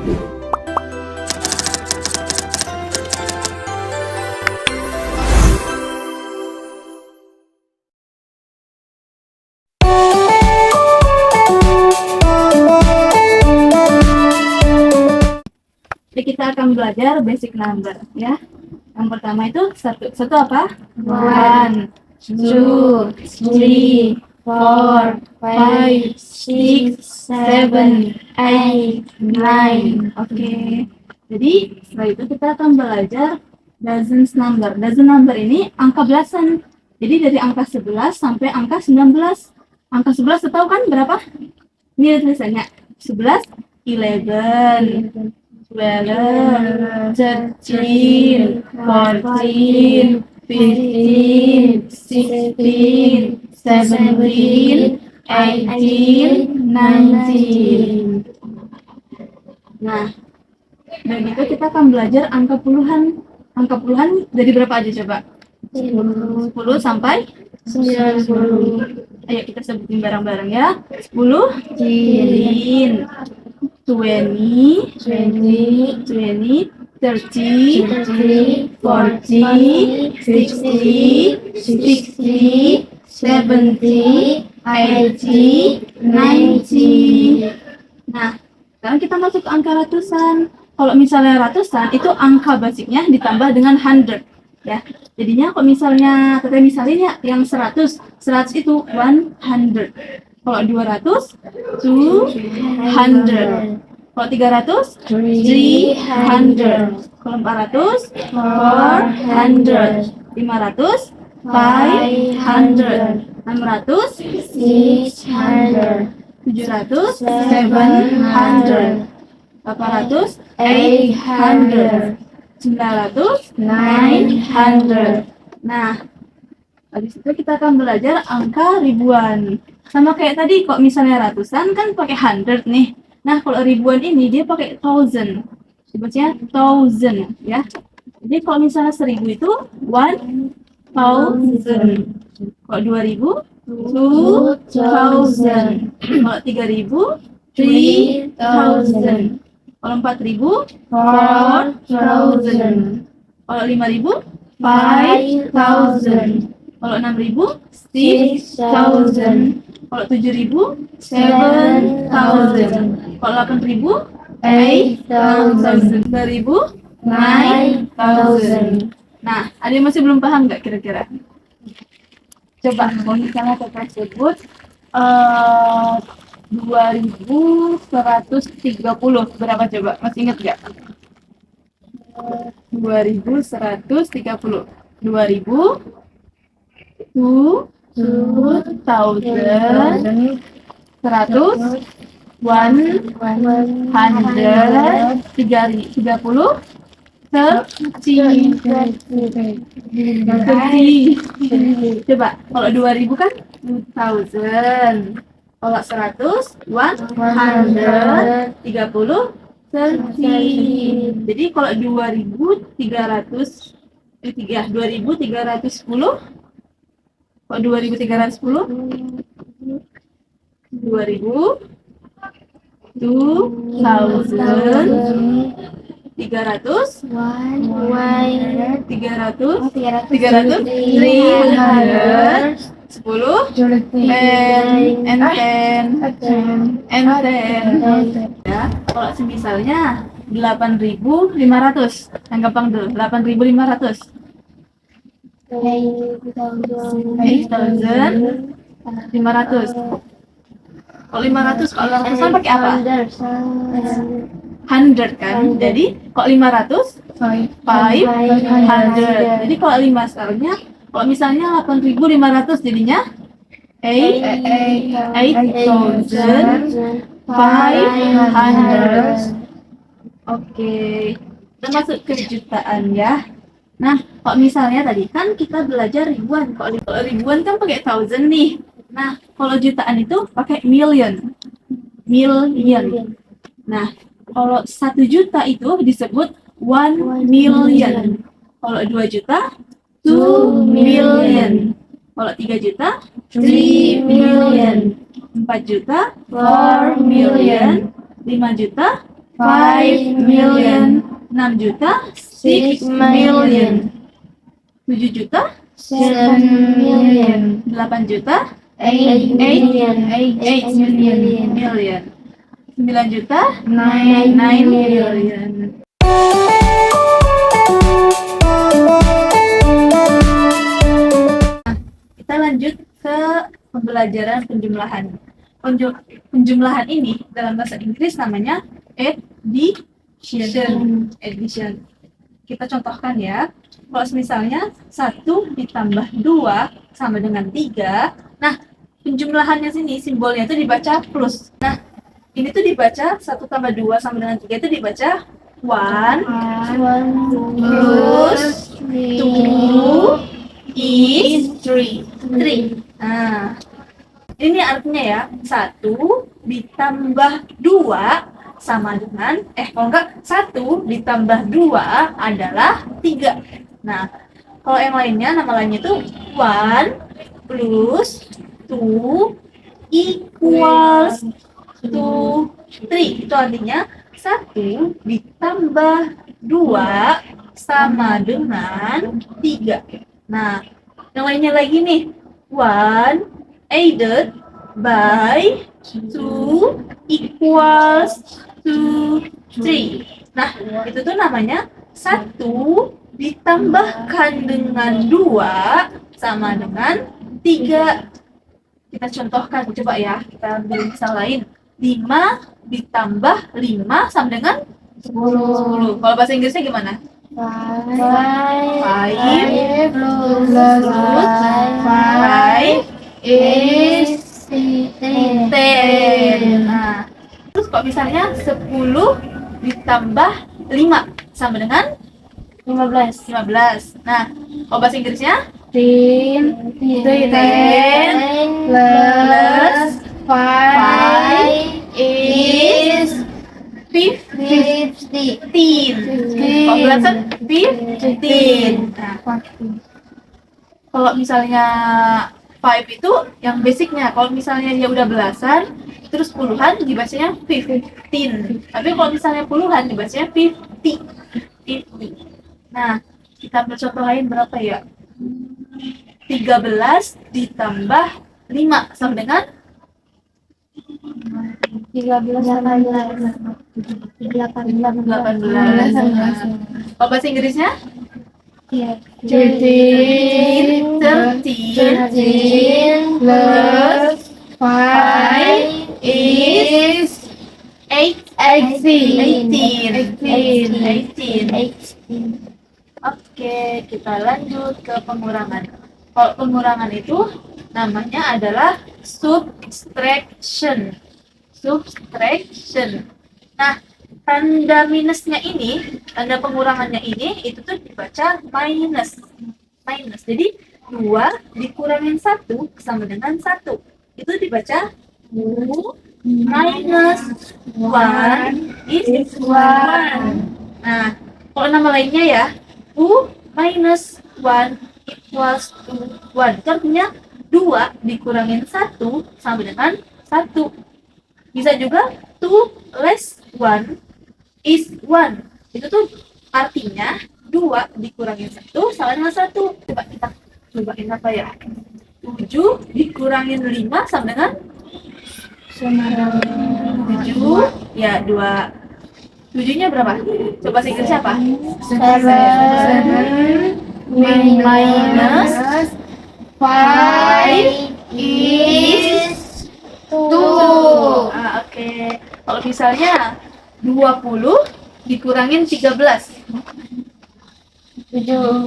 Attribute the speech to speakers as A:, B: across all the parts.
A: Jadi kita akan belajar basic number ya. Yang pertama itu satu apa? 1, 2, 3, 4, 5, 6, 7, 8, 9. Oke. Jadi setelah itu kita akan belajar dozens number. Dozen number ini angka belasan. Jadi dari angka 11 sampai angka 19. Angka 11 tahu kan berapa? Ini tulisannya 11, 11. 12, 13, 14, 15, 16, 17, 18, 19. Nah, dan itu kita akan belajar angka puluhan. Angka puluhan dari berapa aja coba? 10 sampai 90. Ayo kita sebutin bareng-barang ya. 10, 10. 20, 30, 40, 60, 70, 80, 90. Nah, sekarang kita masuk ke angka ratusan. Kalau misalnya ratusan, itu angka basicnya ditambah dengan 100. Ya, jadinya kalau misalnya, kita misalnya yang 100 itu 100. Kalau 200, 200. Kalau 300, 300. Kalau 400, 400. 500, 500. 600, 600. 700, 700. 800, 800. 900, 900. Nah, habis itu kita akan belajar angka ribuan. Sama kayak tadi, kok misalnya ratusan kan pakai 100 nih. Nah, kalau ribuan ini dia pakai 1000. Sebutnya 1000 ya. Jadi kalau misalnya 1000 itu 1000. Kalau 2000, 2000. Kalau 3000, 3000. Kalau 4000, 4000. Kalau 5000, 5000. Kalau 6000, 6000. Kalau 7000, 7000. Kalau 8000, 8000. 9000, 9000. Nah, ada yang masih belum paham nggak kira-kira? Coba, kalau misalnya kita sebut 2130. Berapa coba? Masih ingat nggak? 2130. 2000, 2000, 100, 100, 30, 30. Coba, kalau 2000 kan 2000. Kalau 100, 100, 30, 30. Jadi kalau 2300, 2310. Kalau 2310, 2000, 300, 10, and 10. Ya, kalau misalnya 8.500, yang gampang dulu, 8.500. 8.500. Kalau 500, kalau ratusan pakai apa? 100 kan? Jadi kalau 500, 500. Jadi kalau 5 skalanya, kalau misalnya 8.500 jadinya 8,500. Oke, kita masuk ke jutaan ya. Nah, kalau misalnya tadi kan kita belajar ribuan. Kalau ribuan kan pakai 1000 nih. Nah, kalau jutaan itu pakai million. Nah, kalau 1 juta itu disebut 1 million. Kalau 2 juta, 2 million. Kalau 3 juta, 3 million. 4 juta, 4 million. 5 juta, 5 million. 6 juta 6 million. 7 juta
B: 7 million.
A: 8 juta
B: 8 million.
A: 8 million. 9 juta
B: 9
A: 9
B: million.
A: million. Kita lanjut ke pembelajaran penjumlahan. Penjumlahan ini dalam bahasa Inggris namanya addition. Addition. Kita contohkan ya. Kalau misalnya 1 ditambah 2 sama dengan 3. Nah, penjumlahannya sini simbolnya itu dibaca plus. Nah, ini tuh dibaca 1 tambah 2 sama dengan 3 itu dibaca 1 plus 2 is 3. Nah, ini artinya ya 1 ditambah 2 sama dengan kalau enggak 1 ditambah 2 adalah 3. Nah, kalau yang lainnya nama lainnya itu 1 plus 2 equals 2 3. Itu artinya 1 ditambah 2 sama dengan 3. Nah, yang lainnya lagi nih 1 added by 2 equals 3. Nah, itu tuh namanya 1 ditambahkan dengan 2 sama dengan 3. Kita contohkan, coba ya, kita ambil misal lain. 5 ditambah 5 sama dengan 10. Kalau bahasa Inggrisnya gimana?
B: 5 plus
A: 5
B: is 10.
A: Nah, terus kalau misalnya 10 ditambah 5 sama dengan 15. Nah, kalau bahasa Inggrisnya
B: 10 plus 5 is
A: 15.
B: 15.
A: Kalau belasan 15. Nah, kalau misalnya 5 itu yang basicnya. Kalau misalnya dia udah belasan, terus puluhan dibacanya 15. Tapi kalau misalnya puluhan dibacanya 50. 50. Nah, kita ambil contoh lain berapa ya? 13 ditambah 5 sama dengan 18. Kalau bahasa Inggrisnya?
B: 13 plus 5 is
A: 18. Oke, kita lanjut ke pengurangan. Kalau pengurangan itu namanya adalah subtraction. Nah, tanda minusnya ini, tanda pengurangannya ini, itu tuh dibaca minus. Jadi 2 dikurangin 1 sama dengan 1. Itu dibaca 2 minus 1 is 1. Nah, kalau nama lainnya ya, 2 minus 1 equals 1. Itu artinya 2 dikurangin 1 sama dengan 1. Bisa juga 2 less 1 is 1. Itu tuh artinya 2 dikurangin 1 sama dengan 1. Coba kita cobain apa ya? 7 dikurangin 5 sama dengan 7. Ya, 2. 7-nya berapa? Coba Inggris apa?
B: 7 minus 5 is 2.
A: Oke. Kalau misalnya 20 dikurangin 13. 17.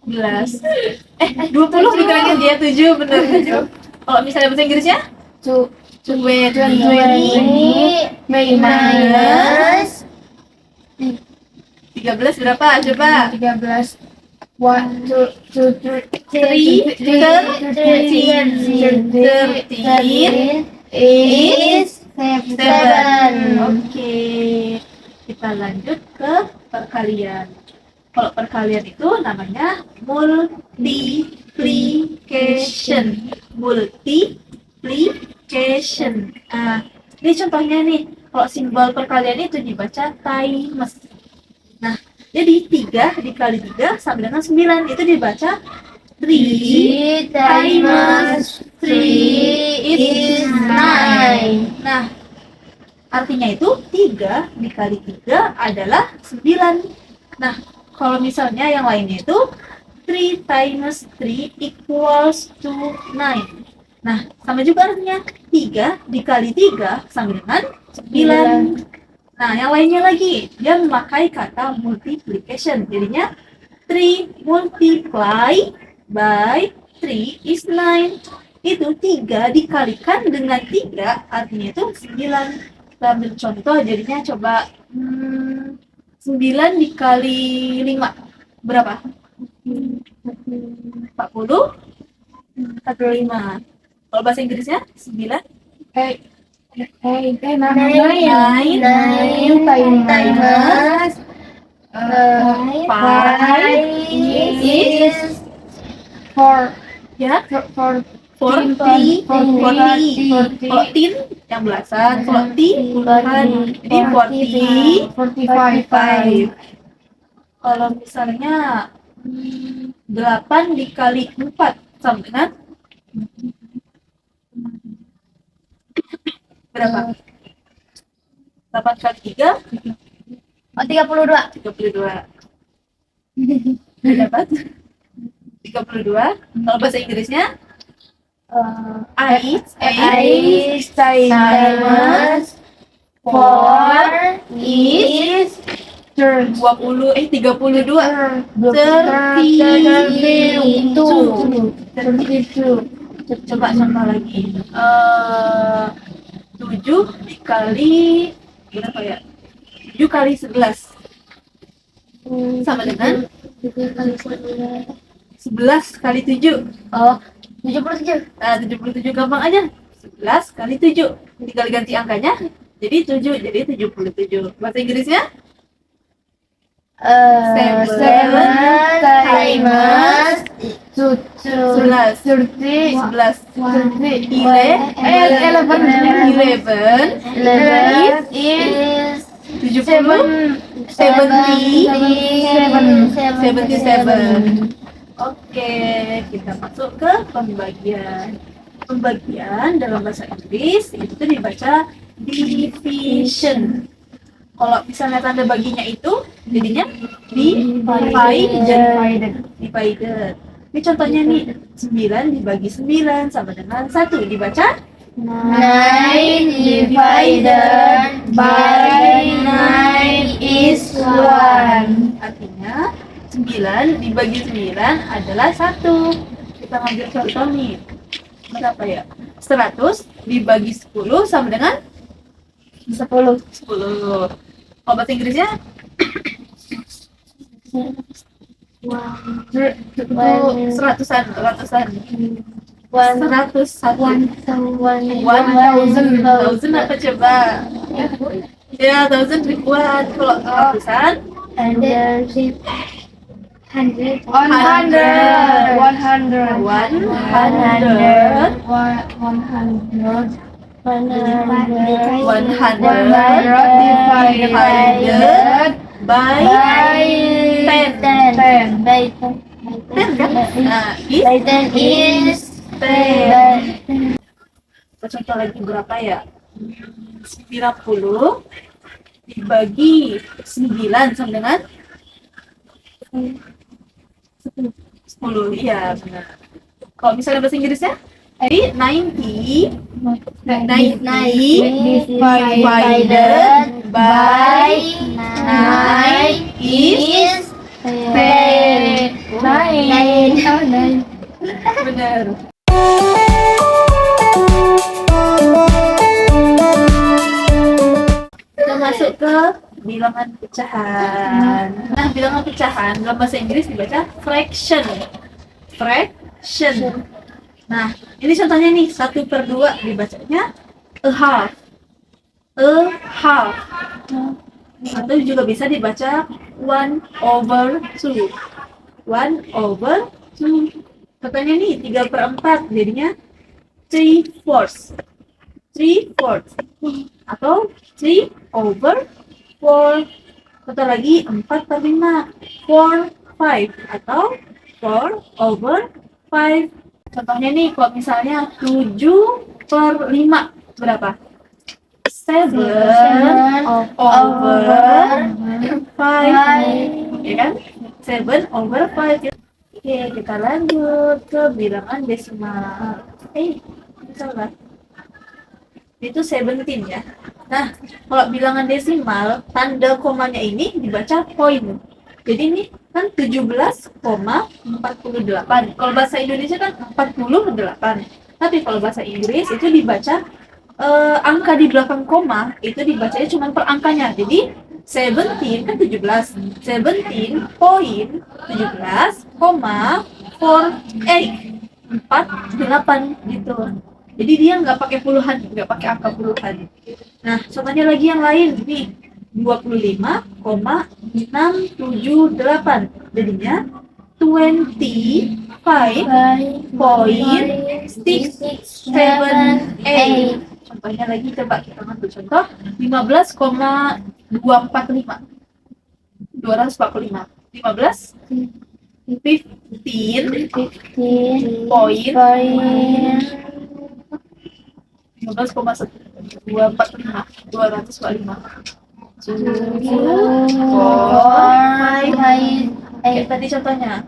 A: 20 dikurangin dia 7, bener 7. Kalau misalnya bahasa Inggrisnya?
B: 20 minus
A: 13 berapa? Coba.
B: 13 13 is 7.
A: Oke. Kita lanjut ke perkalian. Kalau perkalian itu namanya multiplication. Ini contohnya nih, kalau simbol perkalian itu dibaca times. Nah, jadi 3 dikali 3 sama dengan 9. Itu dibaca 3 times 3 is 9. Nah, artinya itu 3 dikali 3 adalah 9. Nah, kalau misalnya yang lainnya itu 3 times 3 equals to 9. Nah, sama juga artinya 3 dikali 3 sama dengan 9. Nah, yang lainnya lagi, dia memakai kata multiplication. Jadinya 3 multiply by 3 is 9. Itu 3 dikalikan dengan 3, artinya itu 9. Kita ambil contoh, jadinya coba 9 dikali 5. Berapa? 40? 45. Kalau bahasa Inggrisnya 9?
B: Nine times five is four.
A: Ya,
B: Four.
A: 40. 40. Kalau tin yang belasan, kalau ti puluhan. Jadi 45. Kalau misalnya 8 dikali 4 sama dengan berapa? 8 kali 3?
B: 32.
A: 32. Dapat? 32. Kalau bahasa Inggrisnya?
B: Eight times four is
A: 32.
B: 32.
A: Coba contoh lagi. 7 dikali berapa ya? 7 kali 11 sama dengan 11 kali 7.
B: Oh, 77.
A: 77 gampang aja. 11 kali 7. Tinggal ganti angkanya jadi 7, jadi 77. Bahasa Inggrisnya?
B: Seven times
A: 11. 11.
B: 11 is
A: 77. Oke, kita masuk ke pembagian. Pembagian dalam bahasa Inggris itu dibaca division. Kalau misalnya tanda baginya itu jadinya divided. Ini contohnya nih, 9 dibagi 9 sama dengan 1. Dibaca
B: 9 divided by 9 is 1.
A: artinya 9 dibagi 9 adalah 1. Kita ngambil contoh nih. Berapa ya? 100 dibagi 10 sama dengan 10. Oh, bahasa Inggrisnya? Seratusan. 1000 apa coba? Ya, 1000 ribuan. Kalau ratusan?
B: 100.
A: 100. 100 by 10. 10 kan? Nah,
B: is
A: 10. Kita contoh lagi berapa ya? 90 dibagi 9 sama dengan 10. Iya, benar. Kalau misalnya bahasa Inggrisnya? Jadi 90 divided by 9 is 10. Benar. Kita masuk ke bilangan pecahan. Nah, bilangan pecahan dalam bahasa Inggris dibaca fraction. Nah, ini contohnya nih, 1/2 dibacanya a half. Atau juga bisa dibaca 1/2. 1/2. Contohnya nih, 3/4 jadinya 3/4. 3/4 atau 3/4. Satu lagi 4/5, 4/5 atau 4/5. Contohnya nih, kalau misalnya 7/5 berapa? 7/5, ya kan? 7/5. Oke, kita lanjut ke bilangan desimal. Salah. Itu 17 ya. Nah, kalau bilangan desimal, tanda komanya ini dibaca poin. Jadi ini kan 17,48. Kalau bahasa Indonesia kan 48. Tapi kalau bahasa Inggris itu dibaca angka di belakang koma itu dibacanya cuma per angkanya. Jadi 17 kan 17. 17.48 gitu. Jadi dia nggak pakai puluhan, nggak pakai angka puluhan. Nah, contohnya lagi yang lain nih, 25,678. Jadinya 25.678. Contohnya lagi, coba kita ambil contoh 15,245. 245. 15 15 point 15,245 tadi contohnya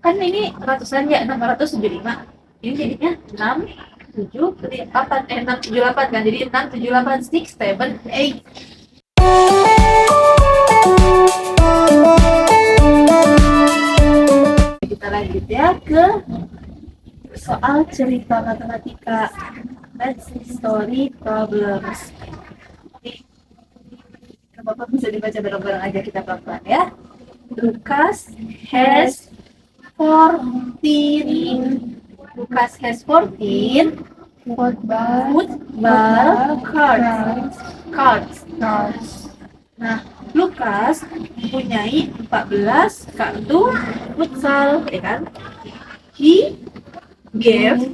A: kan ini ratusan ya, 675. Ini jadinya 678 kan, jadi 678 678. Kita lanjut ya ke soal cerita matematika. Let's story problems. Bapak bisa dibaca bareng-bareng aja, kita pelan-pelan ya. Lucas has 14. Lucas has 14 football cards. Nah, Lucas mempunyai 14 kartu futsal, ya kan? He gave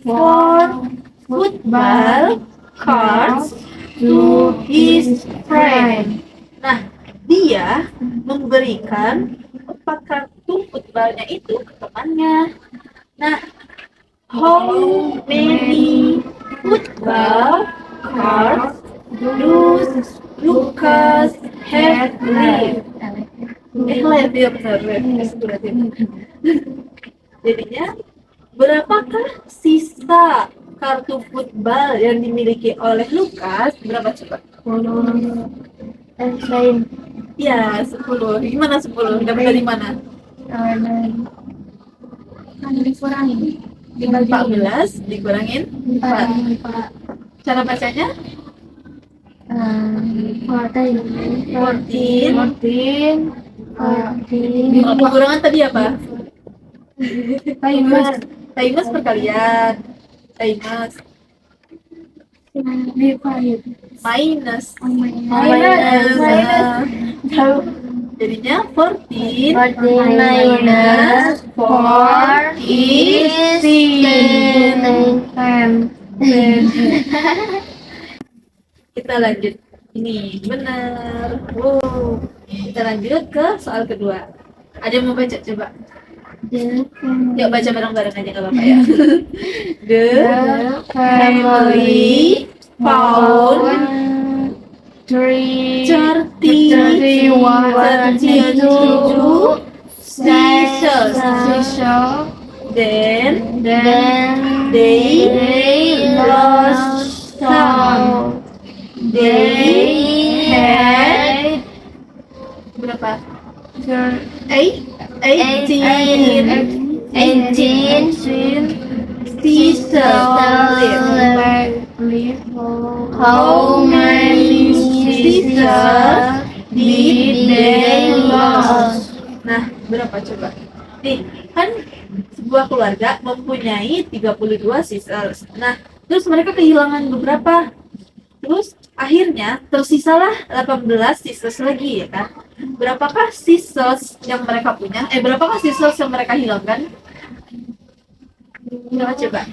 A: 4 football cards to his friend. Nah, dia memberikan 4 kartu footballnya itu ke temannya. Nah, how many football cards does Lucas have left? Left ya, benar. Jadinya berapakah sisa kartu football yang dimiliki oleh Lucas? Berapa coba?
B: 10.
A: Ya, 10. Gimana 10? Dapat dari mana?
B: Kan dikurangin
A: 14 dikurangin 4. Cara bacanya?
B: 14.
A: 14. Kalau pengurangan tadi apa? Times perkalian. Times. Minus. Jadinya 14 minus 4 is 10. Kita lanjut. Ini benar. Wow. Kita lanjut ke soal kedua. Ada yang mau baca coba? Yuk baca bareng-bareng aja, nggak apa-apa ya. The family found 32 seashells. Then they lost some. They had berapa? 18 seashells. How many seashells did they lost? Nah, berapa coba? Nih, kan sebuah keluarga mempunyai 32 seashells. Nah, terus mereka kehilangan beberapa. Terus akhirnya tersisalah 18 seashells lagi, ya kan? Berapakah seashells yang mereka punya? Berapakah seashells yang mereka hilangkan? Berapa coba?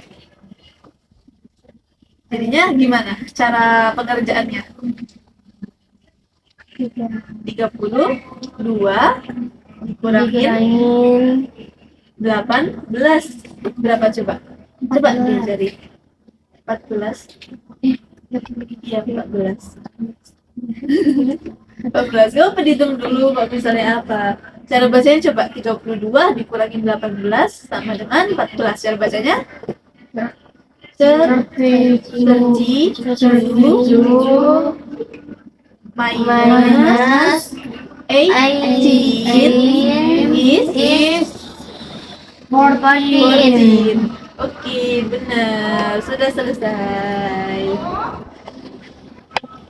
A: Jadinya gimana cara pengerjaannya? 32 dikurangin 18 berapa coba? Coba diajari. 14. Iya, 14. 14. Kamu berhitung dulu kalau misalnya apa? Cara bacanya coba 32 dikurangin 18 sama dengan 14. Cara bacanya? Minus 18 is 14. Oke, benar. Sudah selesai.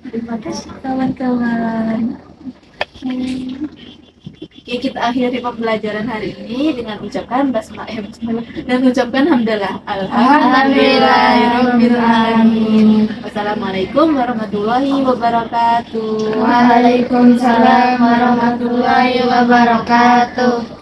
A: Terima kasih kawan-kawan. Oke, kita akhiri pembelajaran hari ini dengan ucapan basmalah dan ucapkan hamdalah. Alhamdulillahirabbil alamin. Wassalamualaikum warahmatullahi wabarakatuh.
B: Waalaikumsalam warahmatullahi wabarakatuh.